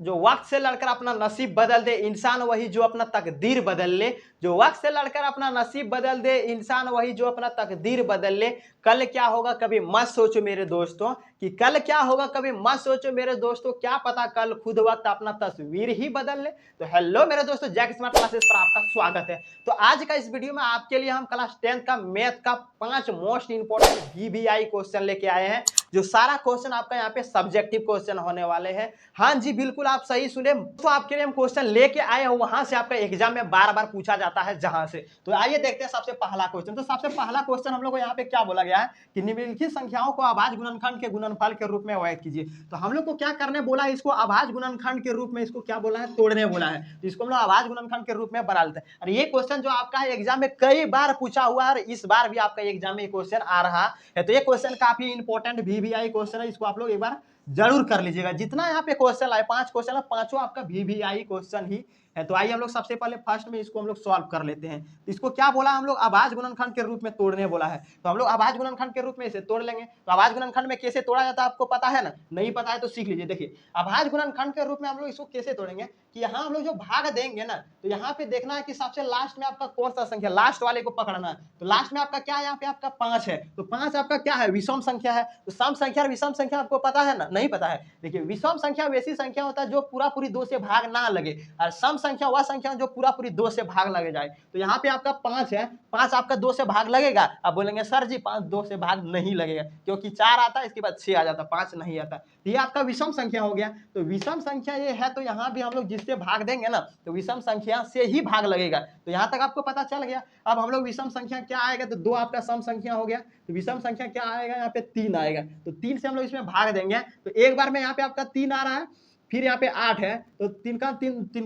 जो वक्त से लड़कर अपना नसीब बदल दे इंसान वही जो अपना तकदीर बदल ले। जो वक्त से लड़कर अपना नसीब बदल दे इंसान वही जो अपना तकदीर बदल ले। कल क्या होगा कभी मत सोचो मेरे दोस्तों, कि कल क्या होगा कभी मत सोचो मेरे दोस्तों, क्या पता कल खुद वक्त अपना तस्वीर ही बदल ले। तो हेलो मेरे दोस्तों, जैक स्मार्ट क्लासेस पर आपका स्वागत है। तो आज का इस वीडियो में आपके लिए हम क्लास 10th का मैथ का 5 मोस्ट इंपोर्टेंट VBI क्वेश्चन लेके आए हैं। जो सारा क्वेश्चन आपका यहाँ पे सब्जेक्टिव क्वेश्चन होने वाले हैं। हाँ जी बिल्कुल आप सही सुने, तो आपके लिए हम क्वेश्चन लेके आए हैं वहां से आपका एग्जाम में बार बार पूछा जाता है जहां से। तो आइए देखते हैं सबसे पहला क्वेश्चन। तो सबसे पहला क्वेश्चन हम लोग को यहाँ पे क्या बोला गया है कि निम्नलिखित संख्याओं को अभाज्य गुणनखंड के गुणनफल के रूप में व्यक्त कीजिए। तो हम लोग को क्या करने बोला है, इसको अभाज्य गुणनखंड के रूप में, इसको क्या बोला है, तोड़ने बोला है। तो इसको हम लोग अभाज्य गुणनखंड के रूप में बना लेते हैं। और ये क्वेश्चन जो आपका है एग्जाम में कई बार पूछा हुआ है और इस बार भी आपका एग्जाम में क्वेश्चन आ रहा है। तो ये क्वेश्चन काफी इंपॉर्टेंट VBI क्वेश्चन है, इसको आप लोग एक बार जरूर कर लीजिएगा। जितना यहाँ पे क्वेश्चन आए 5 क्वेश्चन है, पांचों आपका VBI क्वेश्चन ही है। तो आइए हम लोग सबसे पहले फर्स्ट में इसको हम लोग सॉल्व कर लेते हैं। इसको क्या बोला हम लोग, अभाज्य गुणनखंड के रूप में तोड़ने बोला है। तो हम लोग अभाज्य गुणनखंड के रूप में इसे तोड़ लेंगे। तो अभाज्य गुणनखंड में कैसे तोड़ा जाता है आपको पता है ना, नहीं पता है तो सीख लीजिए। देखिए अभाज्य गुणनखंड के रूप में हम लोग इसको कैसे तोड़ेंगे कि यहाँ हम लोग जो भाग देंगे ना, तो यहाँ पे देखना है कि सबसे लास्ट में आपका कौन सा संख्या, लास्ट वाले को पकड़ना है। तो लास्ट में आपका क्या है, यहाँ पे आपका 5 है। तो 5 आपका क्या है, विषम संख्या है। तो सम संख्या और विषम संख्या आपको पता है ना, नहीं पता है। देखिए विषम संख्या वैसी संख्या होता है जो पूरा पूरी 2 से भाग ना लगे, और सम संख्या वह संख्या जो पूरा पूरी 2 से भाग लगे जाए। तो यहाँ पे आपका 5 है, 5 आपका 2 से भाग लगेगा। आप बोलेंगे सर जी 5 2 से भाग नहीं लगेगा, क्योंकि 4 आता है इसके बाद 6 आ जाता है, 5 नहीं आता। ये आपका विषम संख्या हो गया। तो विषम संख्या ये है, तो यहाँ भी हम लोग जिससे भाग देंगे ना, तो विषम संख्या से ही भाग लगेगा। तो यहाँ तक आपको पता चल गया। अब हम लोग विषम संख्या क्या आएगा, तो 2 आपका सम संख्या हो गया। तो विषम संख्या क्या आएगा, यहाँ पे 3 आएगा। तो 3 से हम लोग इसमें भाग देंगे। तो एक बार में यहाँ पे आपका 3 आ रहा है, फिर यहाँ पे 8 है। तो 3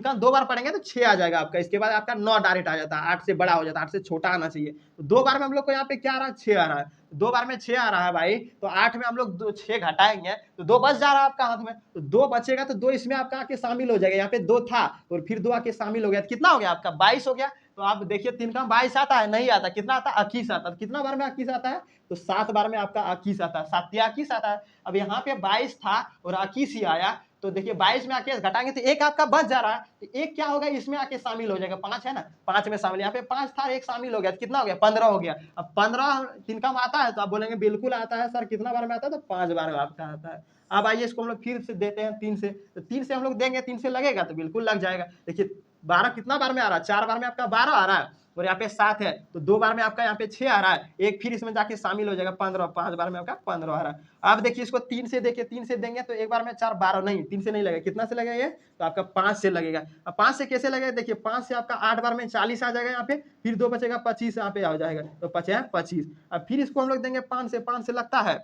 का 2 बार पढ़ेंगे तो 6 आ जाएगा आपका। इसके बाद आपका 9 डायरेक्ट आ जाता है, 8 से बड़ा हो जाता है, 8 से छोटा आना चाहिए। तो 2 बार में हम लोग को यहाँ पे क्या आ रहा है, 6 आ रहा है। 2 बार में 6 आ रहा है भाई, तो 8 में हम लोग 6 घटाएंगे तो 2 बच जा रहा है आपका हाथ में। तो 2 बचेगा, तो 2 इसमें आपका आके शामिल हो जाएगा। यहाँ पे 2 था और फिर 2 आके शामिल हो गया। कितना हो गया आपका, 22 हो गया। तो आप देखिए 3 का 22 आता है, नहीं आता। कितना आता है, 21 आता है। कितना बार में 21 आता है, तो 7 बार में आपका 21 आता है, 7 21 आता है। अब यहाँ पे 22 था और 21 ही आया। तो देखिए 22 में आके घटाएंगे तो 1 आपका बच जा रहा है। तो 1 क्या होगा, इसमें आके शामिल हो जाएगा। 5 है ना, 5 में शामिल, यहाँ पे 5 था, 1 शामिल हो गया। तो कितना हो गया, 15 हो गया। अब 15 3 का आता है, तो आप बोलेंगे बिल्कुल आता है सर, कितना बार में आता है, तो 5 बार में आपका आता है। अब आइए इसको हम लोग फिर से देते हैं 3 से। तो 3 से हम लोग देंगे, 3 से लगेगा तो बिल्कुल लग जाएगा। देखिए 12 कितना बार में आ रहा है, 4 बार में आपका 12 आ रहा है, और यहाँ पे 7 है। तो 2 बार में आपका यहाँ पे 6 आ रहा है, 1 फिर इसमें जाके शामिल हो जाएगा 15, 5 बार में आपका 15 आ रहा है। अब देखिए इसको 3 से देखिए, 3 से देंगे तो एक बार में 4 12 नहीं, 3 से नहीं लगेगा। कितना से लगेगा ये, तो आपका 5 से लगेगा। अब 5 से कैसे लगेगा, देखिए 5 से आपका 8 बार में 40 आ जाएगा यहाँ पे, फिर 2 बचेगा 25 यहाँ पे आ जाएगा, तो 25। अब फिर इसको हम लोग देंगे 5 से, 5 से लगता है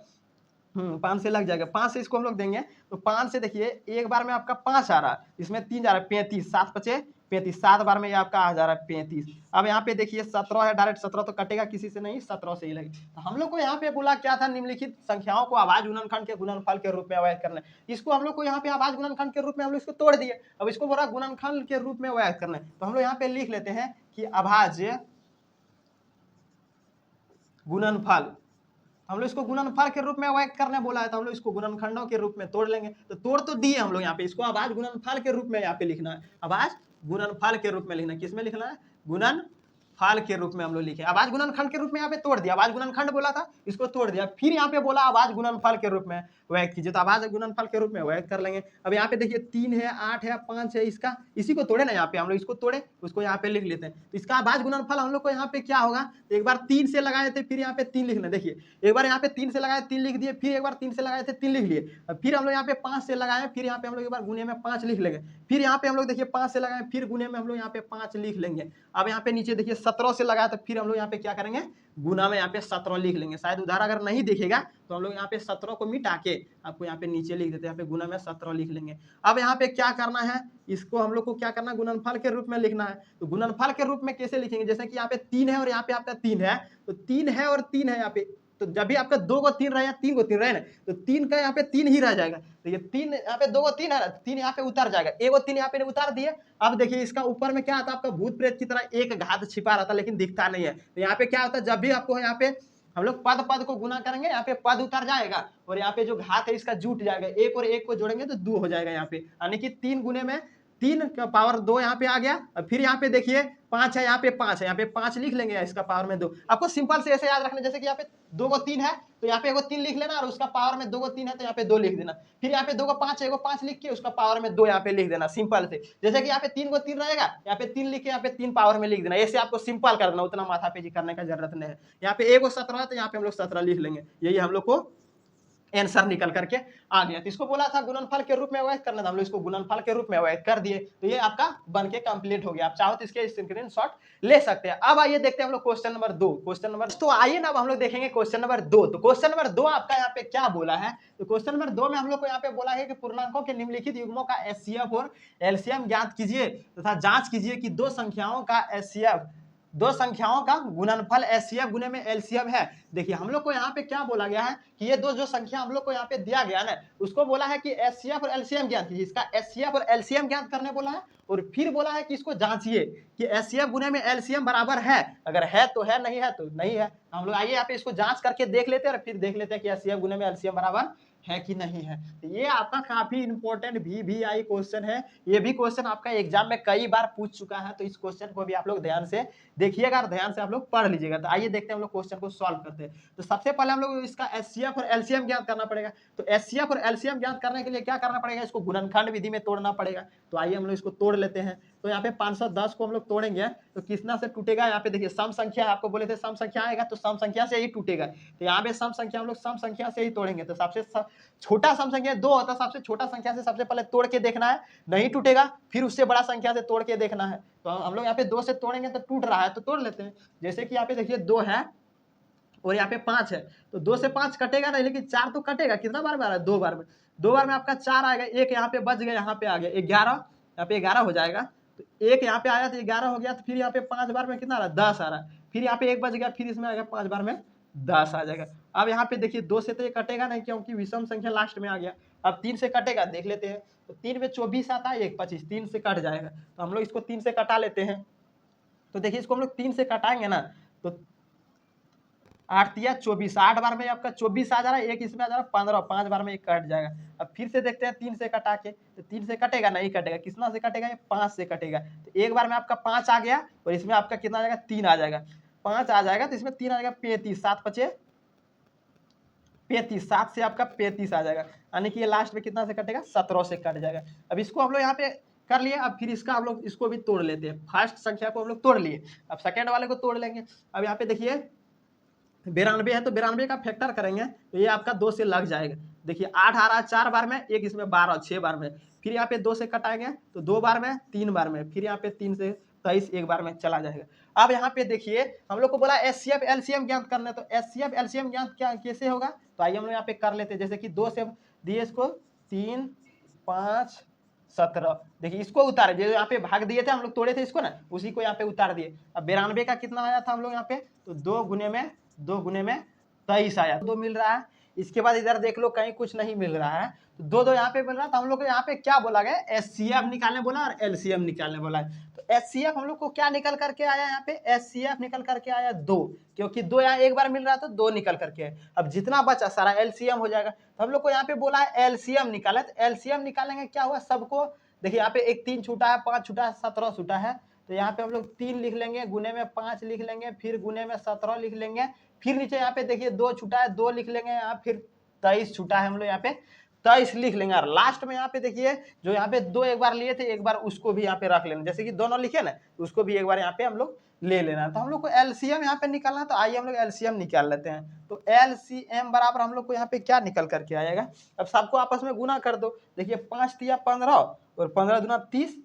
5 से लग जाएगा। 5 से इसको हम लोग देंगे, तो 5 से देखिए एक बार में आपका 5 आ रहा है, इसमें 3 जा रहा है, 35, 7 5 35, 7 बार में ये आपका आ जा रहा है 35। अब यहाँ पे देखिए 17 है, डायरेक्ट 17 तो कटेगा किसी से नहीं, 17 से ही लगे। तो हम लोग को यहाँ पे बोला क्या था, निम्नलिखित संख्याओं को अभाज्य गुणनखंड के गुणनफल के रूप में व्यक्त करना है। इसको हम लोग को यहाँ पे अभाज्य गुणनखंड के रूप में हम लोग इसको तोड़ दिए। अब इसको बोला गुणनखंड के रूप में व्यक्त करना है। तो हम लोग यहाँ पे लिख लेते हैं कि अभाज्य गुणनफल, हम लोग इसको गुणनफल के रूप में व्यक्त करने बोला है। तो हम लोग इसको गुणनखंडों के रूप में तोड़ लेंगे। तो तोड़ तो दिए हम लोग यहाँ पे, इसको अभाज्य गुणनफल के रूप में यहाँ पे लिखना है। अभाज्य गुणनफल के रूप में लिखना है, किसमें लिखना है, गुणनफल के रूप में हम लोग लिखे। अभाज्य गुणनखंड के रूप में यहाँ पे तोड़ दिया, अभाज्य गुणनखंड बोला था, इसको तोड़ दिया। फिर यहाँ पे बोला अभाज्य गुणनफल के रूप में व्यक्त कीजिए। तो अभाज्य गुणनफल के रूप में व्यक्त कर लेंगे। अब यहाँ पे देखिए 3 है, 8 है, 5 है, इसका इसी को तोड़े ना, यहाँ पे हम लोग इसको तोड़े, उसको यहाँ पे लिख लेते हैं। तो इसका अभाज्य गुणनफल हम लोग को यहाँ पे क्या होगा, तो एक बार 3 से लगाए थे, फिर यहाँ पे 3 लिखना। देखिए एक बार यहाँ पे 3 से लगाए 3 लिख दिए, फिर एक बार 3 से लगाए थे 3 लिख लिए। अब फिर हम लोग यहाँ पे 5 से लगाए, फिर यहाँ पे हम लोग एक बार गुने में 5 लिख लेंगे। फिर यहाँ पे हम लोग देखिए 5 से लगाए, फिर गुने में हम लोग यहाँ पे 5 लिख लेंगे। अब यहाँ पे नीचे देखिए 17 से लगाए, तो फिर हम लोग यहाँ पे क्या करेंगे, गुना में यहाँ पे 17 लिख लेंगे। शायद उधार अगर नहीं दिखेगा तो हम लोग यहाँ पे 17 को मिटा के आपको यहाँ पे नीचे लिख देते हैं, यहाँ पे गुना में 17 लिख लेंगे। अब यहाँ पे क्या करना है, इसको हम लोग को क्या करना है, गुणनफल के रूप में लिखना है। तो गुणनफल के रूप में कैसे लिखेंगे, जैसे कि यहाँ पे 3 है और यहाँ पे आपका 3 है, तो 3 है और 3 है यहाँ पे। तो जब भी आपका 2 को 3 रहे या 3 को 3 रहे ना, तो 3 का यहाँ पे 3 ही रह जाएगा। तो ये 3 यहाँ पे 2 को 3 है ना, 3 यहाँ पे उतर जाएगा, 1 को 3 यहाँ पे उतार दिए। अब देखिए इसका ऊपर में क्या आता है, आपका भूत प्रेत की तरह एक घात छिपा रहता है, लेकिन दिखता नहीं है। तो यहाँ पे क्या होता है, जब भी आपको यहाँ पे हम लोग पद पद को गुना करेंगे, यहाँ पे पद उतर जाएगा और यहाँ पे जो घात है इसका जुट जाएगा, एक और एक को जोड़ेंगे तो 2 हो जाएगा यहाँ पे, यानी कि 3 गुने में 3 का पावर 2 यहाँ पे आ गया। और फिर यहाँ पे देखिए 5 है, यहाँ पे 5 है, यहाँ पे 5 लिख लेंगे, इसका पावर में 2। आपको सिंपल से ऐसे याद रखना, जैसे कि यहाँ पे 2 को 3 है तो यहाँ पे एगो 3 लिख लेना और उसका पावर में 2 को 3 है तो यहाँ पे 2 लिख देना। फिर यहाँ पे 2 को 5 है, एगो 5 लिख के उसका पावर में 2 यहाँ पे लिख देना, सिंपल से। जैसे कि यहाँ पे 3 को 3 रहेगा, यहाँ पे 3 लिख के यहाँ पे 3 पावर में लिख देना। ऐसे आपको सिंपल कर देना, उतना माथापेची करने का जरूरत नहीं है। यहाँ पे एगो 17 है तो यहाँ पे हम लोग 17 लिख लेंगे, यही हम लोग को आंसर निकल करके आ गया। तो इसको बोला था गुणनफल के रूप में अवैध करना था, हम लोग इसको गुणनफल के रूप में अवैध कर दिए, तो ये आपका बन के कंप्लीट हो गया। आप चाहो तो इसके स्क्रीनशॉट ले सकते हैं। अब आइए देखते हैं हम लोग क्वेश्चन नंबर 2। क्वेश्चन नंबर तो आइए ना अब हम लोग देखेंगे क्वेश्चन नंबर 2। तो क्वेश्चन नंबर 2 आपका यहाँ पे क्या बोला है, तो क्वेश्चन नंबर 2 में हम लोग को यहाँ पे बोला है कि पूर्णांकों के निम्नलिखित युग्मों का एचसीएफ और एलसीएम ज्ञात कीजिए तथा जांच कीजिए कि दो संख्याओं का एचसीएफ, दो संख्याओं का गुणनफल एचसीएफ गुने में एलसीएम है। देखिए हम लोग को यहाँ पे क्या बोला गया है कि ये दो जो संख्या हम लोग को यहाँ पे दिया गया ना, उसको बोला है कि एचसीएफ और एलसीएम ज्ञात कीजिए। इसका एचसीएफ और एलसीएम ज्ञात करने बोला है और फिर बोला है कि इसको जांचिए कि एचसीएफ गुने में एलसीएम बराबर है, अगर है तो है, नहीं है तो नहीं है। हम लोग आइए यहाँ पे इसको जांच करके देख लेते हैं और फिर देख लेते हैं कि एचसीएफ गुने में एलसीएम बराबर है कि नहीं है। तो ये आपका काफी इंपॉर्टेंट VVI क्वेश्चन है, ये भी क्वेश्चन आपका एग्जाम में कई बार पूछ चुका है, तो इस क्वेश्चन को भी आप लोग ध्यान से देखिएगा और ध्यान से आप लोग पढ़ लीजिएगा। तो आइए देखते हैं हम लोग क्वेश्चन को सॉल्व करते हैं। तो सबसे पहले हम लोग इसका एचसीएफ और एलसीएम ज्ञात करना पड़ेगा। तो एचसीएफ और एलसीएम ज्ञात करने के लिए क्या करना पड़ेगा, इसको गुणनखंड विधि में तोड़ना पड़ेगा। तो आइए हम लोग इसको तोड़ लेते हैं। तो यहाँ पे 510 को हम लोग तोड़ेंगे तो कितना से टूटेगा, यहाँ पे देखिए सम संख्या, आपको बोले थे सम संख्या आएगा तो सम संख्या से ही टूटेगा। तो यहाँ पे सम संख्या हम लोग सम संख्या से ही तोड़ेंगे। तो सबसे छोटा सम संख्या 2 होता है, सबसे छोटा संख्या से सबसे पहले तोड़ के देखना है, नहीं टूटेगा फिर उससे बड़ा संख्या से तोड़ के देखना है। तो हम लोग यहाँ पे 2 से तोड़ेंगे तो टूट रहा है तो तोड़ लेते हैं। जैसे कि यहाँ पे देखिए 2 है और यहाँ पे 5 है, तो 2 से 5 कटेगा नहीं, लेकिन 4 तो कटेगा। कितना बार में आ रहा है, 2 बार में। 2 बार में आपका 4 आएगा, एक यहाँ पे बच गया, यहाँ पे आ गया 11, यहाँ पे 11 हो जाएगा। तो एक यहाँ पे आया तो 11 हो गया। तो फिर यहाँ पे 5 बार में कितना आ रहा है, 10 आ रहा है। फिर यहाँ पे एक बच गया, फिर इसमें आएगा 5 बार में 10 आ जाएगा। अब यहाँ पे देखिए 2 से तो ये कटेगा नहीं क्योंकि विषम संख्या लास्ट में आ गया। अब 3 से कटेगा, देख लेते हैं। तो 3 में 24 आता है, 1 25, 3 से कट जाएगा। तो हम लोग इसको 3 से कटा लेते हैं। तो देखिए इसको हम लोग 3 से कटाएंगे ना तो 8 तिया 24, 8 बार में आपका 24 आ जा रहा है, एक इसमें आ जा रहा है 15, 5 बार में एक कट जाएगा। अब फिर से देखते हैं 3 से कटा के, तो 3 से कटेगा नहीं कटेगा, कितना से कटेगा, ये 5 से कटेगा। तो एक बार में आपका 5 आ गया और इसमें आपका कितना आ जाएगा, 3 आ जाएगा। 5 आ जाएगा तो इसमें 3 आ जाएगा, 35, 7 पचे 35, 7 से आपका 35 आ जाएगा, यानी कि ये लास्ट में कितना से कटेगा, 17 से कट जाएगा। अब इसको हम लोग यहाँ पे कर लिए। अब फिर इसका हम लोग इसको भी तोड़ लेते हैं। फर्स्ट संख्या को हम लोग तोड़ लिए, अब सेकेंड वाले को तोड़ लेंगे। अब यहाँ पे देखिए 92 है तो 92 का फैक्टर करेंगे तो ये आपका 2 से लग जाएगा। देखिए 8 आ रहा है 4 बार में, एक इसमें 12, 6 बार में। फिर यहाँ पे 2 से कटाएंगे तो 2 बार में, 3 बार में। फिर यहाँ पे 3 से 23, एक बार में चला जाएगा। अब यहाँ पे देखिए हम लोग को बोला एचसीएफ एलसीएम ज्ञात करना, तो एचसीएफ एलसीएम ज्ञात क्या कैसे होगा, तो आइए हम लोग यहाँ पे कर लेते हैं। जैसे कि 2 से दिए इसको 3, 5, 17। देखिए इसको उतारे, जो यहाँ पे भाग दिए थे हम लोग, तोड़े थे इसको ना, उसी को यहाँ पे उतार दिए। अब 92 का कितना आया था हम लोग यहाँ पे, तो 2 गुने में 23 आया, 2 मिल रहा है। इसके बाद इधर देख लो कहीं कुछ नहीं मिल रहा है, तो 2 यहाँ पे मिल रहा है। तो हम लोग को यहाँ पे क्या बोला गया, एचसीएफ निकालने बोला और एलसीएम निकालने बोला है। तो एचसीएफ हम लोग को क्या निकल करके आया, यहाँ पे एचसीएफ निकल करके आया 2, क्योंकि 2 यहाँ एक बार मिल रहा था, 2 निकल करके आया। अब जितना बचा सारा एलसीएम हो जाएगा। तो हम लोग को यहाँ पे बोला है एलसीएम निकाले, तो एलसीएम निकालेंगे क्या हुआ सबको। देखिए यहाँ पे एक 3 छूटा है, 5 छूटा है, 17 छूटा है। तो यहाँ पे हम लोग 3 लिख लेंगे, गुने में 5 लिख लेंगे, फिर गुने में 17 लिख लेंगे। फिर नीचे यहाँ पे देखिए 2 छूटा है, 2 लिख लेंगे यहाँ, फिर 23 छूटा है, हम लोग यहाँ पे 23 लिख लेंगे। और लास्ट में यहाँ पे देखिए जो यहाँ पे 2 एक बार लिए थे, एक बार उसको भी यहाँ पे रख लेना। जैसे कि दोनों लिखे ना, उसको भी एक बार यहाँ पे हम लोग ले लेना। तो हम लोग को एलसीएम यहाँ पे निकालना है, तो आइए हम लोग एलसीएम निकाल लेते हैं। तो एलसीएम बराबर हम लोग को यहाँ पे क्या निकल करके आएगा, अब सबको आपस में गुना कर दो। देखिए 5 तिया 15 और 15 दूना 30,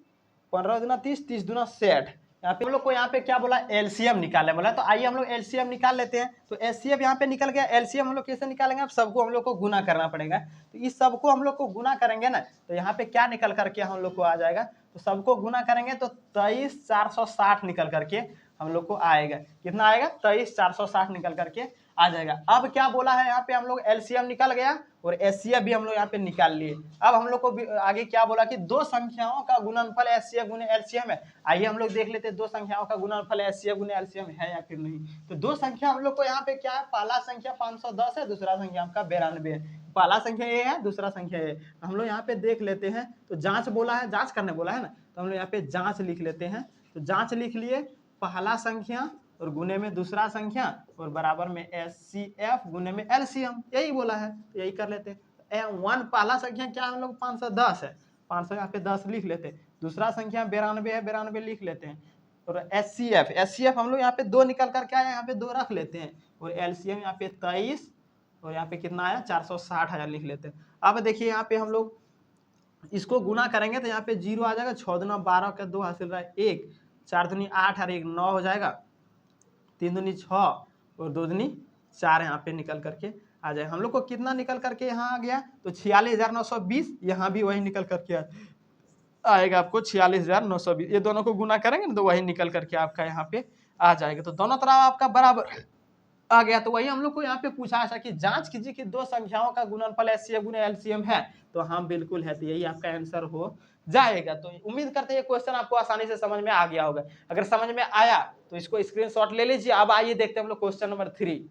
15 दूना 30, 30 दूना 60। यहाँ पे हम लोग को यहाँ पे क्या बोला, एलसीएम निकालने बोला। तो आइए हम लोग एलसीएम निकाल लेते हैं। तो एलसीएम यहाँ पे निकल गया। एलसीएम हम लोग कैसे निकालेंगे, अब सबको हम लोग को गुना करना पड़ेगा। तो इस सबको हम लोग को गुना करेंगे ना, तो यहाँ पे क्या निकल करके हम लोग को आ जाएगा, तो सबको गुना करेंगे तो 23,460 निकल करके हम लोग को आएगा। कितना आएगा, 23,460 निकल करके आ जाएगा। अब क्या बोला है यहाँ पे हम लोग एलसीएम निकल गया और एचसीएफ भी हम लोग यहाँ पे निकाल लिए। अब हम लोग को आगे क्या बोला कि दो संख्याओं का गुणनफल एचसीएफ गुने एलसीएम है। आइए हम लोग देख लेते हैं दो संख्याओं का गुणनफल एचसीएफ गुने एलसीएम है या फिर नहीं। तो दो संख्या हम लोग को यहाँ पे क्या है, पहला संख्या 510 है, दूसरा संख्या आपका 92 है। पहला संख्या ए है, दूसरा संख्या ए। हम लोग यहाँ पे देख लेते हैं, तो जांच बोला है, जांच करने बोला है ना, तो हम लोग यहाँ पे जांच लिख लेते हैं। तो जांच लिख लिए, पहला संख्या और गुने में दूसरा संख्या और बराबर में एचसीएफ गुने में एलसीएम, यही बोला है, तो यही कर लेते हैं। वन पहला संख्या क्या हम लोग 510 है, 500 यहाँ पे 10 लिख लेते हैं। दूसरा संख्या 92 है, 92 लिख लेते हैं। और एचसीएफ हम लोग यहाँ पे 2 निकल कर क्या है, यहाँ पे 2 रख लेते हैं। और एलसीएम यहाँ पे 23 और यहाँ पे कितना आया 460,000 लिख लेते हैं। अब देखिए यहाँ पे हम लोग इसको गुना करेंगे तो यहाँ पे 0 आ जाएगा, 6 दूना 12 का 2 हासिल रहा है 1, 4 दूनी 8 और 1 9 हो जाएगा, 3 दूनी 6 और 2 दूनी 4 यहाँ पे निकल करके आ जाए। हम लोग को कितना निकल करके यहाँ आ गया, तो 46,920, यहाँ भी वही निकल करके आएगा आपको 46,920। ये दोनों को गुना करेंगे ना तो वही निकल करके आपका यहाँ पे आ जाएगा। तो दोनों तरफ आपका बराबर आ गया। तो वही हम लोग को यहाँ पे पूछा था कि जांच कीजिए कि दो संख्याओं का गुणनफल एचसीएफ गुने एलसीएम है, तो हाँ बिल्कुल है, तो यही आपका आंसर हो जाएगा। तो उम्मीद करते हैं ये क्वेश्चन आपको आसानी से समझ में आ गया होगा। अगर समझ में आया तो इसको स्क्रीनशॉट ले लीजिए। अब आइए देखते हैं हम लोग क्वेश्चन नंबर 3।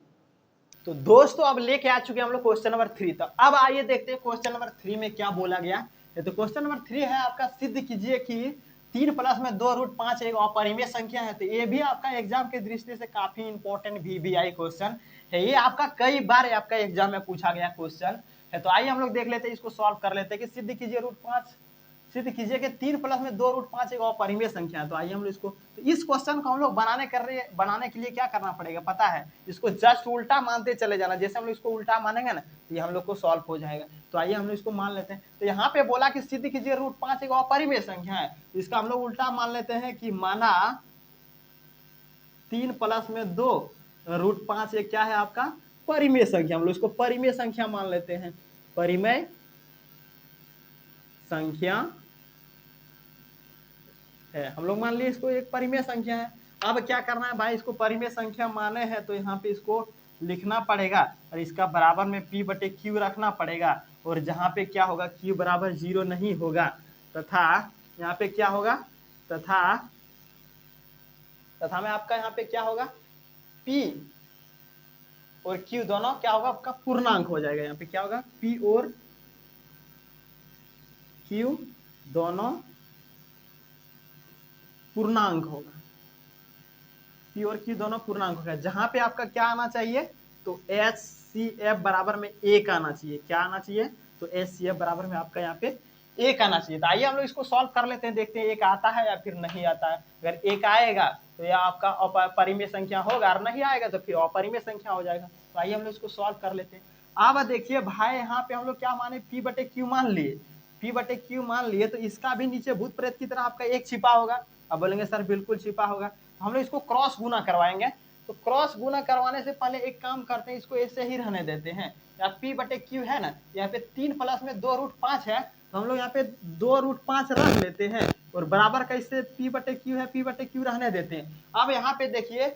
तो दोस्तों अब लेके आ चुके हैं हम लोग क्वेश्चन नंबर 3। तो अब आइए देखते हैं क्वेश्चन नंबर 3 में क्या बोला गया। तो क्वेश्चन नंबर 3 है आपका, सिद्ध कीजिए कि 3 प्लस में 2√5 एक अपरिमेय संख्या है। तो ये भी आपका एग्जाम की दृष्टि से काफी इंपॉर्टेंट VBI क्वेश्चन है। ये आपका कई बार आपका एग्जाम में पूछा गया क्वेश्चन है। तो आइए हम लोग देख लेते हैं, इसको सॉल्व कर लेते हैं कि सिद्ध कीजिए √5, सिद्ध कीजिए कि 3 प्लस में 2√5 एक अपरिमेय संख्या है। तो आइए हम लोग इसको, तो इस क्वेश्चन को हम लोग बनाने के लिए क्या करना पड़ेगा पता है, इसको जस्ट उल्टा मानते चले जाना। जैसे हम लोग इसको उल्टा मानेंगे ना तो ये हम लोग को सॉल्व हो जाएगा। तो आइए हम लोग इसको मान लेते हैं। तो यहाँ पे बोला कि सिद्ध कीजिए √5 एक अपरिमेय संख्या है, तो इसका हम लोग उल्टा मान लेते हैं कि माना 3 प्लस में 2√5 एक क्या है आपका परिमेय संख्या। हम लोग इसको परिमेय संख्या मान लेते हैं, परिमेय संख्या है। हम लोग मान लिए इसको एक परिमेय संख्या है। अब क्या करना है भाई, इसको परिमेय संख्या माने हैं तो यहाँ पे इसको लिखना पड़ेगा और इसका बराबर में P/Q रखना पड़ेगा। और जहाँ पे क्या होगा, Q बराबर 0 नहीं होगा, तथा यहाँ पे क्या होगा, तथा में आपका यहाँ पे क्या होगा, P और Q दोनों क्या होगा आपका पूर्णांक हो जाएगा। यहाँ पे क्या होगा, P और Q दोनों पूर्णांक होगा, P और Q दोनों पूर्णांक होगा। जहां पे आपका क्या आना चाहिए, तो HCF बराबर में 1 आना चाहिए। क्या आना चाहिए, तो HCF बराबर में आपका यहाँ पे 1 आना चाहिए। तो आइए हम लोग इसको सॉल्व कर लेते हैं, देखते हैं 1 आता है या फिर नहीं आता है। अगर 1 आएगा तो यह आपका अपरिमेय संख्या होगा, और नहीं आएगा तो फिर अपरिमेय संख्या हो जाएगा। तो आइए हम लोग इसको सॉल्व कर लेते हैं। अब देखिए भाई, यहाँ पे हम लोग क्या माने, P/Q मान लिए, P/Q मान लिए, तो इसका भी नीचे भूत प्रेत की तरह आपका 1 छिपा होगा। अब बोलेंगे सर बिल्कुल छिपा होगा, हम लोग इसको क्रॉस गुना करवाएंगे। तो क्रॉस गुना करवाने से पहले एक काम करते हैं, इसको ऐसे ही रहने देते हैं। या P/Q है ना, यहाँ पे 3 प्लस में 2√5 है, तो हम लोग यहाँ पे 2√5 रख लेते हैं और बराबर का इससे P/Q है, P/Q रहने देते हैं। अब यहाँ पे देखिए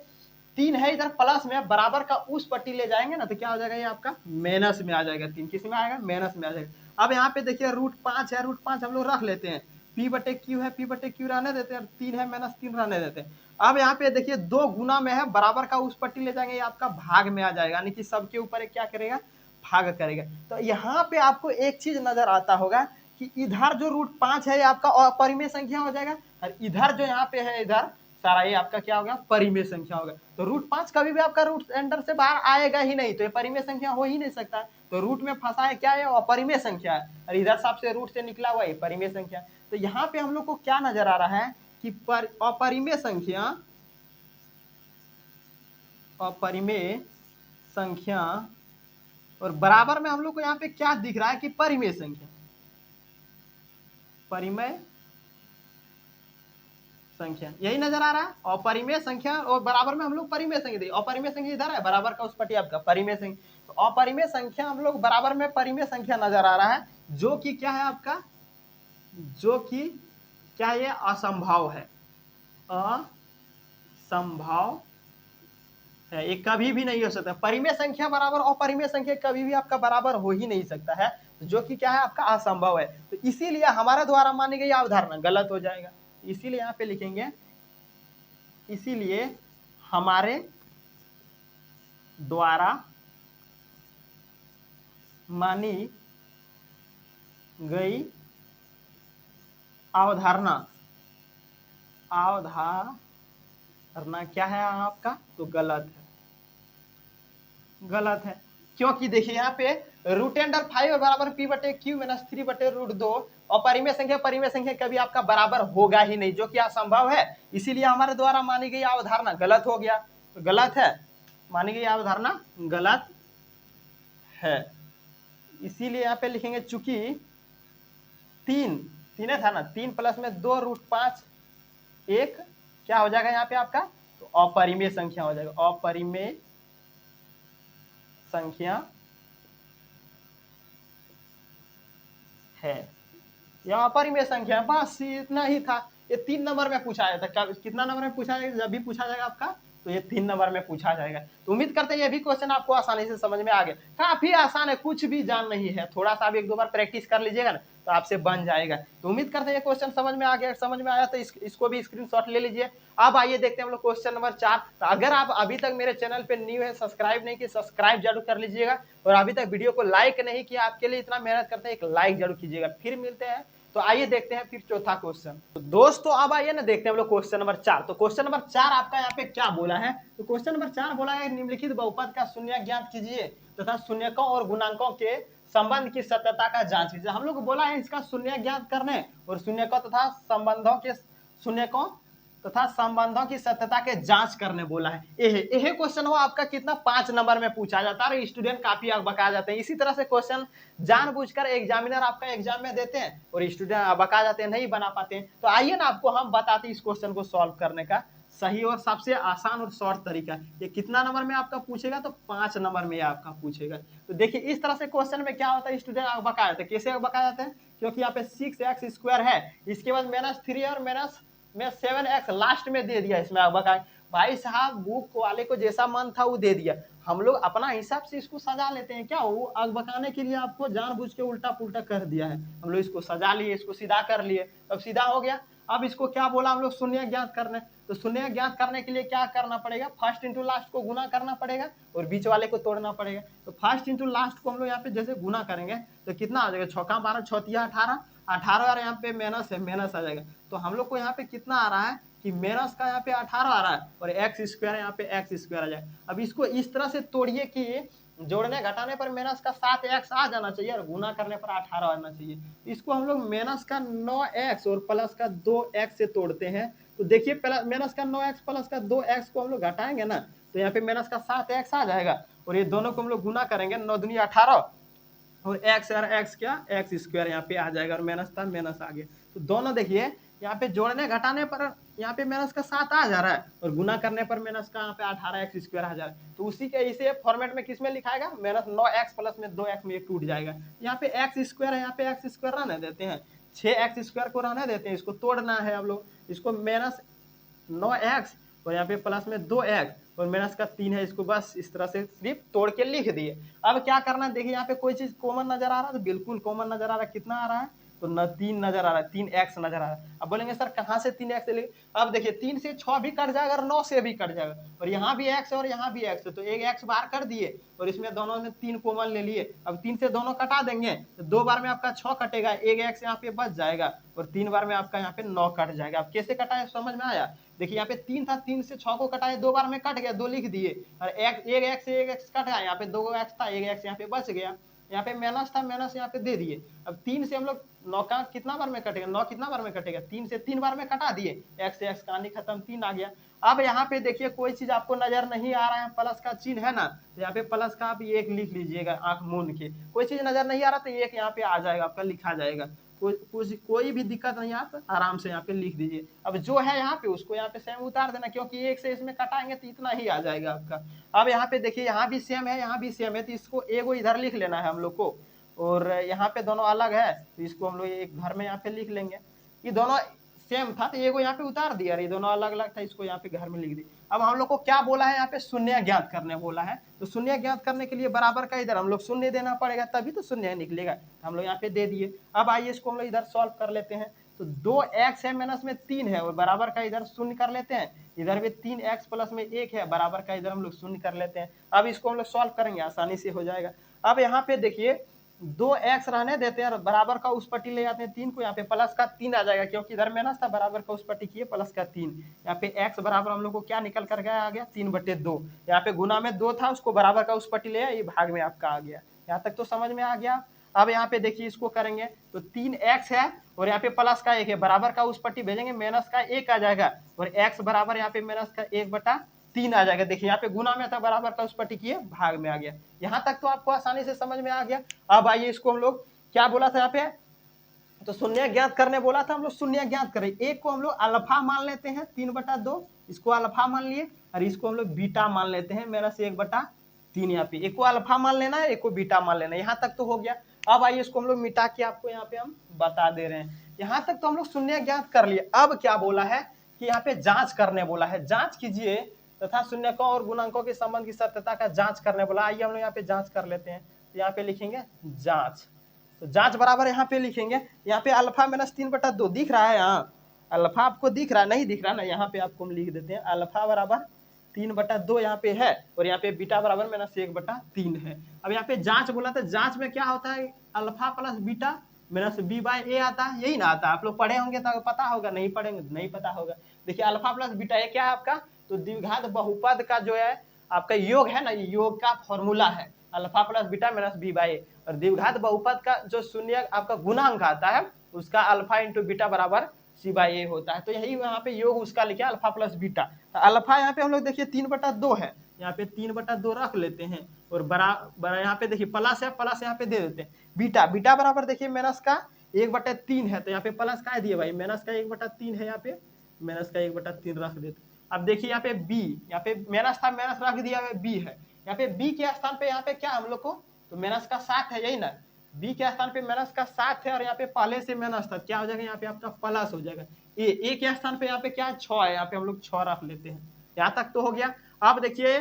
3 है इधर प्लस में, बराबर का उस पट्टी ले जाएंगे ना तो क्या हो जाएगा, ये आपका माइनस में आ जाएगा। 3 किस में आएगा, माइनस में आ जाएगा। अब यहाँ पे देखिए √5 है, √5 हम लोग रख लेते हैं, P/Q है, P/Q रहने देते हैं, 3 है -3 रहने देते हैं। अब यहाँ पे देखिए 2 गुना में है, बराबर का उस पट्टी ले जाएंगे, ये आपका भाग में आ जाएगा, यानी कि सबके ऊपर क्या करेगा, भाग करेगा। तो यहाँ पे आपको एक चीज नजर आता होगा कि इधर जो √5 है ये आपका अपरिमेय संख्या हो जाएगा, और इधर जो यहाँ पे है इधर सारा ये आपका क्या होगा, परिमेय संख्या होगा। तो √5 कभी भी आपका रूट अंदर से बाहर आएगा ही नहीं, तो ये परिमेय संख्या हो ही नहीं सकता। तो रूट में फंसा है क्या है, अपरिमेय संख्या है, और इधर सबसे रूट से निकला हुआ है परिमेय संख्या। तो यहाँ पे हम लोग को क्या नजर आ रहा है कि अपरिमेय संख्या, अपरिमेय संख्या, और बराबर में हम लोग को यहाँ पे क्या दिख रहा है कि परिमेय संख्या, परिमेय संख्या यही नजर आ रहा है। अपरिमेय संख्या और बराबर में हम लोग परिमेय संख्या देखिए, अपरिमेय संख्या इधर है, बराबर का उस पट्टी आपका परिमेय संख्या। तो अपरिमेय संख्या हम लोग बराबर में परिमेय संख्या नजर आ रहा है, जो कि क्या है आपका, जो कि क्या ये असंभव है, असंभव है, ये कभी भी नहीं हो सकता। परिमेय संख्या बराबर अपरिमेय संख्या कभी भी आपका बराबर हो ही नहीं सकता है, जो कि क्या है आपका असंभव है। तो इसीलिए हमारे द्वारा मानी गई अवधारणा गलत हो जाएगा। इसीलिए यहाँ पे लिखेंगे, इसीलिए हमारे द्वारा मानी गई अवधारणा, अवधारणा क्या है आपका, तो गलत है, गलत है। क्योंकि देखिए यहाँ पे √10 बराबर p बटे क्यू माइनस 3 बटे √2 और परिमेय संख्या कभी आपका बराबर होगा ही नहीं, जो कि असंभव है। इसीलिए हमारे द्वारा मानी गई अवधारणा गलत हो गया, तो गलत है, मानी गई अवधारणा गलत है। इसीलिए यहाँ पे लिखेंगे चूंकि 3 था ना, 3 प्लस में 2√5 1 क्या हो जाएगा यहाँ पे आपका, तो अपरिमेय संख्या हो जाएगा, अपरिमेय संख्या है, यह अपरिमेय संख्या है। बस इतना ही था। ये 3 नंबर में पूछा जाता है। कितना नंबर में पूछा जाएगा, जब भी पूछा जाएगा आपका, तो ये 3 नंबर में पूछा जाएगा। तो उम्मीद करते हैं ये भी क्वेश्चन आपको आसानी से समझ में आ गया। काफी आसान है, कुछ भी जान नहीं है, थोड़ा सा आप 1-2 बार प्रैक्टिस कर लीजिएगा ना, तो आपसे बन जाएगा। तो उम्मीद करते हैं ये क्वेश्चन समझ में आ गया। समझ में आया तो इसको भी स्क्रीनशॉट ले लीजिए। अब आइए देखते हैं हम लोग क्वेश्चन नंबर 4। तो अगर आप अभी तक मेरे चैनल पे न्यू है, सब्सक्राइब नहीं किए, सब्सक्राइब जरूर कर लीजिएगा। और अभी तक वीडियो को लाइक नहीं किया, आपके लिए इतना मेहनत करते हैं, एक लाइक जरूर कीजिएगा। फिर मिलते हैं। तो आइए देखते हैं फिर चौथा क्वेश्चन। तो दोस्तों अब आइए ना देखते हैं हम लोग क्वेश्चन नंबर 4। तो क्वेश्चन नंबर 4 आपका यहाँ पे क्या बोला है, तो क्वेश्चन नंबर 4 बोला है निम्नलिखित बहुपद का शून्य ज्ञात कीजिए तथा शून्यकों और गुणांकों के संबंध की सत्यता का जांच कीजिए। हम लोग बोला है इसका शून्य ज्ञात करने और शून्यकों तथा संबंधों के शून्यकों तथा संबंधों की सत्यता के जांच करने बोला है। यह क्वेश्चन हो आपका कितना 5 नंबर में पूछा जाता है और स्टूडेंट काफी बका जाते हैं। इसी तरह से क्वेश्चन जानबूझकर एग्जामिनर आपका एग्जाम में देते हैं और स्टूडेंट बका जाते हैं, नहीं बना पाते हैं। तो आइए ना आपको हम बताते हैं इस क्वेश्चन को सॉल्व करने का सही और सबसे आसान और शॉर्ट तरीका। ये कितना नंबर में आपका पूछेगा, तो 5 नंबर में आपका पूछेगा। तो देखिए इस तरह से क्वेश्चन में क्या होता है, स्टूडेंट बका जाते हैं। कैसे बका जाते हैं, क्योंकि यहाँ पे 6x² है, इसके बाद -3 और माइनस में 7x लास्ट में दे दिया। इसमें अब भाई साहब बुक वाले को जैसा मन था वो दे दिया, हम लोग अपना हिसाब से इसको सजा लेते हैं। क्या वो अग बकाने के लिए आपको जानबूझ के उल्टा पुल्टा कर दिया है, हम लोग इसको सजा लिए, इसको सीधा कर लिए, अब सीधा हो गया। अब इसको क्या बोला हम लोग, शून्य ज्ञात करने। तो शून्य ज्ञात करने के लिए क्या करना पड़ेगा, फर्स्ट इंटू लास्ट को गुना करना पड़ेगा और बीच वाले को तोड़ना पड़ेगा। तो फर्स्ट इंटू लास्ट को हम लोग यहाँ पे जैसे गुना करेंगे तो कितना आ जाएगा, 6 12 6 18 18 और यहाँ पे माइनस है, माइनस आ जाएगा। तो हम लोग को यहाँ पे कितना आ रहा है कि माइनस का यहाँ पे 18 आ रहा है और x² है, यहाँ पे x² आ जाए। अब इसको इस तरह से तोड़िए कि जोड़ने घटाने पर माइनस का 7x आ जाना चाहिए और गुना करने पर 18 आना चाहिए। इसको हम लोग माइनस का 9x और प्लस का 2x से तोड़ते हैं। तो देखिए माइनस का 9x प्लस का 2x को हम लोग घटाएंगे ना, तो यहाँ पे माइनस का 7x आ जाएगा और ये दोनों को हम लोग गुना करेंगे, 9 दूनी 18 और x और x क्या x² यहाँ पे आ जाएगा और माइनस था माइनस आ गया। तो दोनों देखिए यहाँ पे जोड़ने घटाने पर यहाँ पे माइनस का 7 आ जा रहा है और गुना करने पर माइनस का यहाँ पे 18x² आ जा रहा है। तो उसी के इसे फॉर्मेट में किस में लिखाएगा, माइनस 9x प्लस में 2x में टूट जाएगा। यहाँ पे x² है, यहाँ पे x² रहने देते हैं, 6x² को रहने देते हैं, इसको तोड़ना है हम लोग। इसको माइनस 9x और यहाँ पे प्लस में 2x और माइनस का 3 है, इसको बस इस तरह से सिर्फ तोड़ के लिख दिए। अब क्या करना है, देखिए यहाँ पे कोई चीज कॉमन नजर आ रहा है, तो बिल्कुल कॉमन नजर आ रहा है। कितना आ रहा है, तो 3 नजर आ रहा है, 3x नजर आ रहा है। अब बोलेंगे सर कहाँ से 3x ले, अब देखिए 3 से 6 भी कट जाएगा और 9 से भी कट जाएगा और यहाँ भी x है और यहाँ भी x है, तो एक x बाहर कर दिए और इसमें दोनों में 3 कॉमन ले लिए। अब 3 से दोनों कटा देंगे तो 2 बार में आपका 6 कटेगा, एक x यहाँ पे बच जाएगा और 3 बार में आपका यहाँ पे 9 कट जाएगा। अब कैसे कटा है समझ में आया, देखिए यहाँ पे 3 था, 3 से 6 को कटाए, 2 बार में कट गया, 2 लिख दिए और एक x से एक x कट गया, यहाँ पे 2x था, एक x यहाँ पे बच गया, यहाँ पे माइनस था, माइनस यहाँ पे दे दिए। अब 3 से हम लोग 9 का कितना बार में कटेगा, 9 कितना बार में कटेगा, 3 से 3 बार में कटा दिए, x से x कहानी खत्म, 3 आ गया। अब यहाँ पे देखिए कोई चीज आपको नजर नहीं आ रहा है, प्लस का चिन्ह है ना, तो यहाँ पे प्लस का आप 1 लिख लीजिएगा आंख मूंद के। कोई चीज नजर नहीं आ रहा तो 1 यहाँ पे आ जाएगा, आपका लिखा जाएगा। कोई भी दिक्कत नहीं, आप आराम से यहाँ पे लिख दीजिए। अब जो है यहाँ पे उसको यहाँ पे सेम उतार देना, क्योंकि 1 से इसमें कटाएंगे तो इतना ही आ जाएगा आपका। अब यहाँ पे देखिए यहाँ भी सेम है, यहाँ भी सेम है, तो इसको एगो इधर लिख लेना है हम लोग को और यहाँ पे दोनों अलग है तो इसको हम लोग एक घर में यहाँ पे लिख लेंगे। ये दोनों सेम था तो ये को यहाँ पे उतार दिया, ये दोनों अलग अलग था, इसको यहाँ पे घर में लिख दी। अब हम लोग को क्या बोला है यहाँ पे, शून्य ज्ञात करने बोला है। तो शून्य ज्ञात करने के लिए बराबर का इधर हम लोग शून्य देना पड़ेगा, तभी तो शून्य निकलेगा। हम लोग यहाँ पे दे दिए। अब आइए इसको हम लोग इधर सॉल्व कर लेते हैं। तो 2x है माइनस में 3 है और बराबर का इधर शून्य कर लेते हैं, इधर भी 3x प्लस में 1 है बराबर का इधर हम लोग शून्य कर लेते हैं। अब इसको हम लोग सॉल्व करेंगे, आसानी से हो जाएगा। अब यहाँ पे देखिए 2x रहने देते हैं और बराबर का उस पट्टी ले जाते हैं 3 को, यहाँ पे प्लस का 3 आ जाएगा क्योंकि इधर माइनस था, बराबर का उस पट्टी किए प्लस का 3। यहाँ पे x बराबर हम लोग को क्या निकल कर गया, आ गया 3/2। यहाँ पे गुना में 2 था, उसको बराबर का उस पट्टी ले, ये भाग में आपका आ गया। यहाँ तक तो समझ में आ गया। अब यहाँ पे देखिए इसको करेंगे तो 3x है और यहाँ पे प्लस का 1 है, बराबर का उस पट्टी भेजेंगे माइनस का 1 आ जाएगा और x बराबर यहाँ पे माइनस का 1/3 आ जाएगा। देखिए यहाँ पे गुना में था, बराबर का उस पट्टी किए भाग में आ गया। यहाँ तक तो आपको आसानी से समझ में आ गया। अब आइए इसको हम लोग क्या बोला था यहाँ पे, तो शून्य ज्ञात करने बोला था, हम लोग शून्य ज्ञात करें। एक को हम लोग अल्फा मान लेते हैं 3/2, इसको अल्फा मान लिए और इसको हम लोग बीटा मान लेते हैं -1/3। यहाँ पे एक को अल्फा मान लेना है, एक को बीटा मान लेना है। यहाँ तक तो हो गया। अब आइए इसको हम लोग मिटा के आपको यहाँ पे हम बता दे रहे हैं। यहाँ तक तो हम लोग शून्य ज्ञात कर लिए। अब क्या बोला है कि यहाँ पे जांच करने बोला है, जांच कीजिए तथा शून्यकों और गुणांकों के संबंध की सत्यता का जांच करने बोला। आइए हम लोग यहाँ पे जांच कर लेते हैं। तो यहाँ पे लिखेंगे जांच, तो जांच बराबर यहाँ पे लिखेंगे, यहाँ पे अल्फा -3/2 दिख रहा है, यहाँ अल्फा आपको दिख रहा है, नहीं दिख रहा ना, यहाँ पे आपको हम लिख देते हैं अल्फा बराबर 3/2 यहाँ पे है और यहाँ पे बीटा बराबर -1/3 है। अब यहाँ पे जांच बोला था, जांच में क्या होता है, alpha plus beta minus b/a आता है, यही ना आता है। आप लोग पढ़े होंगे तो पता होगा, नहीं पढ़ेंगे नहीं पता होगा। देखिए अल्फा प्लस बीटा ये क्या है आपका, तो द्विघात बहुपद का जो है आपका योग है ना, योग का फॉर्मूला है alpha plus beta minus b/a। और द्विघात बहुपद का जो शून्य आपका गुणांक आता है उसका अल्फा इंटू बीटा बराबर c/a होता है। तो यही यहाँ पे योग उसका लिखा अल्फा प्लस बीटा। तो अल्फा यहाँ पे हम लोग देखिए 3/2 है, यहाँ पे 3/2 रख लेते हैं और बराबर यहाँ पे देखिए प्लस है, प्लस यहाँ पे दे देते हैं। बीटा, बीटा बराबर देखिए माइनस का 1/3 है, तो यहाँ पे प्लस का दिए भाई, माइनस का 1/3 है, यहाँ पे माइनस का 1/3 रख देते। अब देखिए यहाँ पे बी, यहाँ पे माइनस था, माइनस रख दिया, बी है, यहाँ पे बी के स्थान पे यहाँ पे क्या हम लोग को, तो माइनस का 7 है, यही ना, बी के स्थान पे माइनस का 7 है और यहाँ पे पहले से माइनस था, क्या हो जाएगा यहाँ पे आपका प्लस हो जाएगा। ए के स्थान पे यहाँ पे क्या 6 है, यहाँ पे हम लोग 6 रख लेते हैं। यहाँ तक तो हो गया। अब देखिए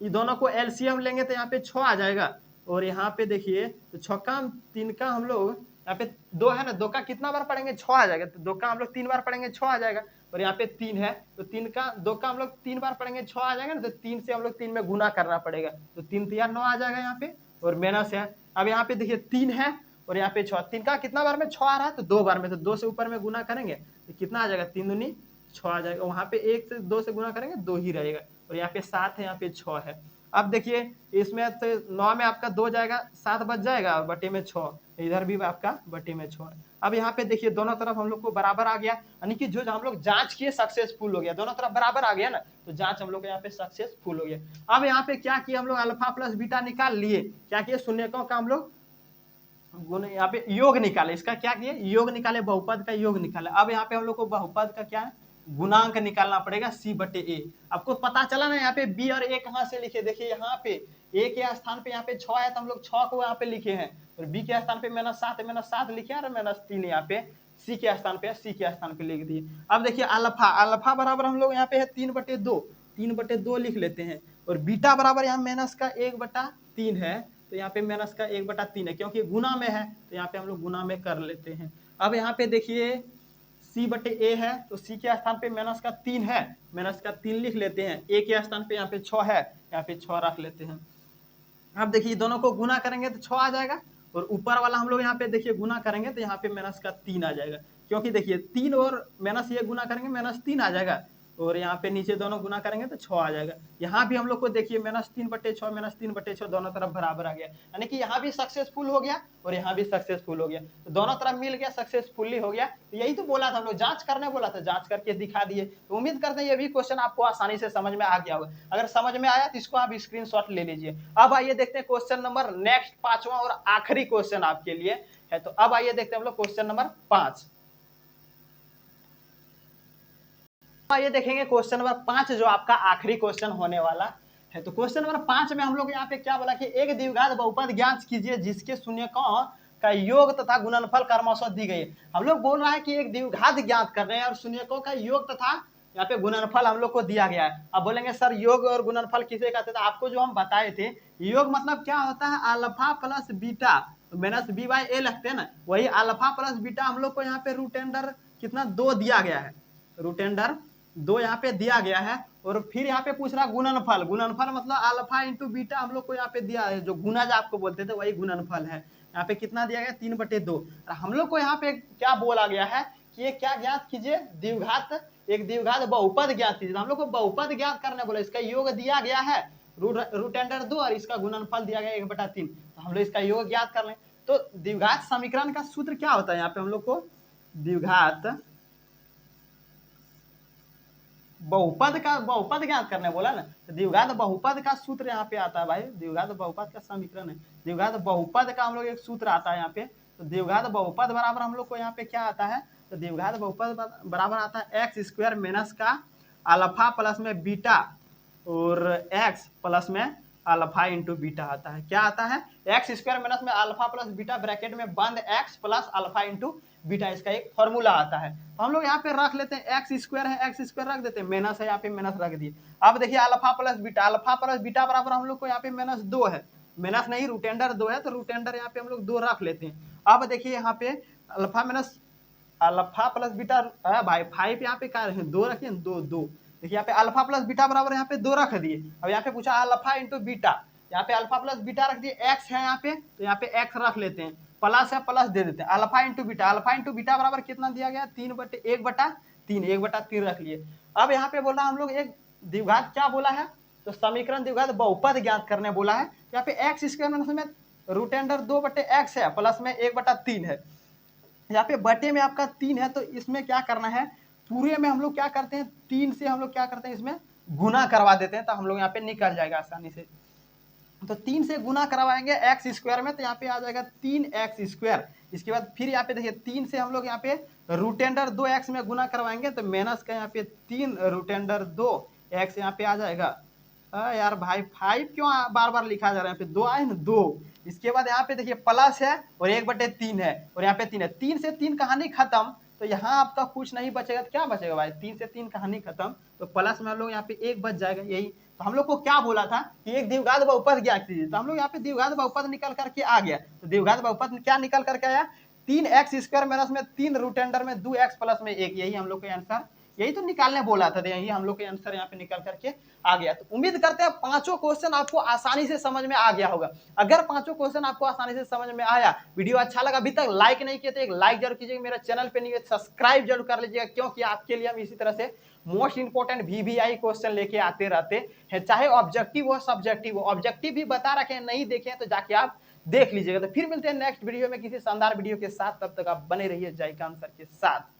ये दोनों को एलसीएम लेंगे तो यहाँ पे 6 आ जाएगा और यहाँ पे देखिए तो 6 का 3 का हम लोग यहाँ पे 2 है ना, 2 का कितना बार पढ़ेंगे 6 आ जाएगा, तो 2 का हम लोग 3 बार पढ़ेंगे 6 आ जाएगा और यहाँ पे 3 है तो 2 का हम लोग 3 बार पढ़ेंगे 6 आ जाएगा ना, तो 3 से हम लोग 3 में गुना करना पड़ेगा, तो 3 3 9 आ जाएगा यहाँ पे और माइनस है। अब यहाँ पे देखिए 3 है और यहाँ पे 6, 3 का कितना बार में 6 आ रहा है, तो 2 बार में, तो 2 से ऊपर में गुना करेंगे तो कितना आ जाएगा, 3 दूनी 6 आ जाएगा। वहाँ पे 1 से 2 से गुना करेंगे 2 ही रहेगा और यहाँ पे 7 है, यहाँ पे 6 है। अब देखिए इसमें तो 9 में आपका 2 जाएगा, 7 बच जाएगा और बटे में 6, इधर भी आपका बटे में 6 है। अब यहाँ पे देखिए दोनों तरफ हम लोग को बराबर आ गया, यानी कि जो हम लोग जांच किए सक्सेसफुल हो गया, दोनों तरफ बराबर आ गया ना, तो जांच हम लोग यहाँ पे सक्सेसफुल हो गया। अब यहाँ पे क्या किया हम लोग, अल्फा प्लस बीटा निकाल लिए, क्या किए शून्यकों का हम लोग यहाँ पे योग निकाले, इसका क्या किए योग निकाले, बहुपद का योग निकाले। अब यहाँ पे हम लोग को बहुपद का क्या है, गुणांक निकालना पड़ेगा c/a। आपको पता चला ना यहाँ पे b और a कहाँ से लिखे, देखिए यहाँ पे a के स्थान पे यहाँ पे 6 है तो हम लोग 6 को यहाँ पे लिखे हैं और b के स्थान पे -7 लिखे हैं और -3 यहाँ पे c के स्थान पे, c के स्थान पे लिख दिए। अब देखिए अल्फा, अल्फा बराबर हम लोग यहाँ पे है 3/2 लिख लेते हैं और बीटा बराबर यहाँ माइनस का 1/3 है, तो यहाँ पे माइनस का 1/3 है क्योंकि गुना में है, तो यहाँ पे हम लोग गुना में कर लेते हैं। अब यहाँ पे देखिए c/a है तो c के स्थान पे माइनस का 3 है, माइनस का 3 लिख लेते हैं, a के स्थान पे यहाँ पे 6 है, यहाँ पे 6 रख लेते हैं। अब देखिए दोनों को गुना करेंगे तो 6 आ जाएगा और ऊपर वाला हम लोग यहाँ पे देखिए गुना करेंगे तो यहाँ पे माइनस का 3 आ जाएगा, क्योंकि देखिए 3 और माइनस ये गुना करेंगे -3 आ जाएगा और यहाँ पे नीचे दोनों गुना करेंगे तो 6 आ जाएगा। यहाँ भी हम लोग को देखिए -3/6 दोनों तरफ बराबर आ गया, यानी कि यहाँ भी सक्सेसफुल हो गया और यहाँ भी सक्सेसफुल हो गया, तो दोनों तरफ मिल गया, सक्सेसफुली हो गया। तो यही तो बोला था हम लोग, जांच करने बोला था, जांच करके दिखा दिए। तो उम्मीद करते हैं ये भी क्वेश्चन आपको आसानी से समझ में आ गया होगा। अगर समझ में आया तो इसको आप स्क्रीनशॉट ले लीजिए। अब आइए देखते हैं क्वेश्चन नंबर नेक्स्ट, 5वां और आखिरी क्वेश्चन आपके लिए है। तो अब आइए देखते हैं हम लोग क्वेश्चन नंबर 5। ये देखेंगे क्वेश्चन नंबर 5 जो आपका आखिरी क्वेश्चन होने वाला तो क्वेश्चन नंबर 5 में हम लोग यहाँ पे क्या बोला कि एक द्विघात बहुपद ज्ञात कीजिए जिसके शून्यकों का योग तथा गुणनफल क्रमशः दी गई है। हम लोग बोल रहे हैं कि एक द्विघात ज्ञात कर रहे हैं और शून्यकों का योग तथा यहाँ पे गुणनफल हम लोग को दिया गया है। अब बोलेंगे सर योग और गुणनफल किसे कहते थे, आपको जो हम बताए थे योग मतलब क्या होता है alpha plus beta minus B by A लगते हैं ना, वही अल्फा प्लस बीटा हम लोग को यहाँ पे रूट अंडर कितना 2 दिया गया है, रूट अंडर 2 यहाँ पे दिया गया है। और फिर यहाँ पे पूछ रहा गुणनफल, गुणनफल मतलब अल्फा इंटू बीटा हम लोग को यहाँ पे दिया है, जो गुना जो आपको बोलते थे वही गुणनफल है। यहाँ पे कितना दिया गया 3/2। और हम लोग को यहाँ पे क्या बोला गया है कि ये क्या ज्ञात कीजिए द्विघात, एक द्विघात बहुपद ज्ञात कीजिए। हम लोग को बहुपद ज्ञात करने बोला, इसका योग दिया गया है रूट अंडर 2 और इसका गुणनफल दिया गया 1/3। तो हम लोग इसका योग ज्ञात कर लें। तो द्विघात समीकरण का सूत्र क्या होता है, यहाँ पे हम लोग को द्विघात बहुपद ज्ञात करने बोला ना, तो द्विघात बहुपद का सूत्र यहाँ पे आता है भाई, द्विघात बहुपद का समीकरण है, द्विघात बहुपद का हम लोग एक सूत्र आता है यहाँ पे। तो द्विघात बहुपद बराबर हम लोग को यहाँ पे क्या आता है, तो द्विघात बहुपद बराबर आता है एक्स स्क्वायर माइनस का अल्फा प्लस में बीटा और एक्स प्लस में अल्फा इंटू बीटा आता है। क्या आता है एक्स स्क्वायर माइनस में अल्फा प्लस बीटा ब्रैकेट में बंद x plus alpha into beta, इसका एक फॉर्मूला आता है। तो हम लोग यहाँ पे रख लेते हैं एक्स स्क्वायर है, एक्स स्क्वायर रख देते हैं, माइनस है यहाँ पे माइनस रख दिए। अब देखिए अल्फा प्लस बीटा बराबर हम लोग को यहाँ पे -2 है, माइनस नहीं रूट अंडर 2 है, तो रूट अंडर यहाँ पे हम लोग 2 रख लेते हैं। अब देखिए यहाँ पे अल्फा प्लस बीटा भाई 5 यहाँ पे क्या रखे 2 रखिए 2 देखिए यहाँ पे अल्फा प्लस बीटा बराबर यहाँ पे 2 रख दिए। अब यहाँ पे पूछा अल्फा इंटू बीटा, यहाँ पे अल्फा प्लस बीटा रख दिए, एक्स है यहाँ पे तो यहाँ पे एक्स रख लेते हैं, प्लस है प्लस दे देते हैं, अल्फा इंटू बीटा बराबर कितना दिया गया 1/3 रख लिए। अब यहाँ पे बोला हम लोग एक द्विघात क्या बोला है, तो समीकरण द्विघात बहुपद ज्ञात करने बोला है। यहाँ पे एक्स स्क्वायर में रूट अंडर 2/x है प्लस में 1/3 है, यहाँ पे बटे में आपका 3 है, तो इसमें क्या करना है पूरे में हम लोग क्या करते हैं 3 से हम लोग क्या करते हैं इसमें गुना करवा देते हैं, तो हम लोग यहाँ पे निकल जाएगा आसानी से। तो 3 से गुना करवाएंगे एक्स स्क्वायर में, तो यहाँ पे आ जाएगा 3x स्क्वायर। इसके बाद फिर यहाँ पे देखिए 3 से हम लोग यहाँ पे रूट अंडर 2x में गुना करवाएंगे, तो माइनस का यहाँ पे 3 रूट अंडर 2x यहाँ पे आ जाएगा। यार भाई 5 क्यों बार बार लिखा जा रहा है, यहाँ पे 2 आए ना 2। इसके बाद यहाँ पे देखिए प्लस है और 1/3 है और यहाँ पे 3 है, 3 से 3 कहानी खत्म, तो यहाँ आपका कुछ नहीं बचेगा, तो क्या बचेगा भाई 3 से 3 कहानी खत्म, तो प्लस में हम लोग यहाँ पे 1 बच जाएगा यही। तो हम लोग को क्या बोला था कि एक द्विघात बहुपद ज्ञात कीजिए, तो हम लोग यहाँ पे द्विघात बहुपद निकल करके आ गया। तो द्विघात बहुपद क्या निकल करके आया 3x स्क्वायर माइनस में 3 रूट अंडर में 2x प्लस में 1, यही हम लोग का आंसर, यही तो निकालने बोला था, यही हम लोग के आंसर यहाँ पे निकल करके आ गया। तो उम्मीद करते हैं पांचों क्वेश्चन आपको आसानी से समझ में आ गया होगा। अगर पांचों क्वेश्चन आपको आसानी से समझ में आया, वीडियो अच्छा लगा, अभी तक लाइक नहीं किया तो एक लाइक जरूर कीजिएगा, मेरा चैनल पे नहीं है सब्सक्राइब जरूर कर लीजिएगा, क्योंकि आपके लिए हम इसी तरह से मोस्ट इंपोर्टेंट VVI क्वेश्चन लेके आते रहते हैं, चाहे ऑब्जेक्टिव हो सब्जेक्टिव हो। ऑब्जेक्टिव भी बता रखे हैं, नहीं देखे तो जाके आप देख लीजिएगा। तो फिर मिलते हैं नेक्स्ट वीडियो में किसी शानदार वीडियो के साथ, तब तक आप बने रहिए जय कान सर के साथ।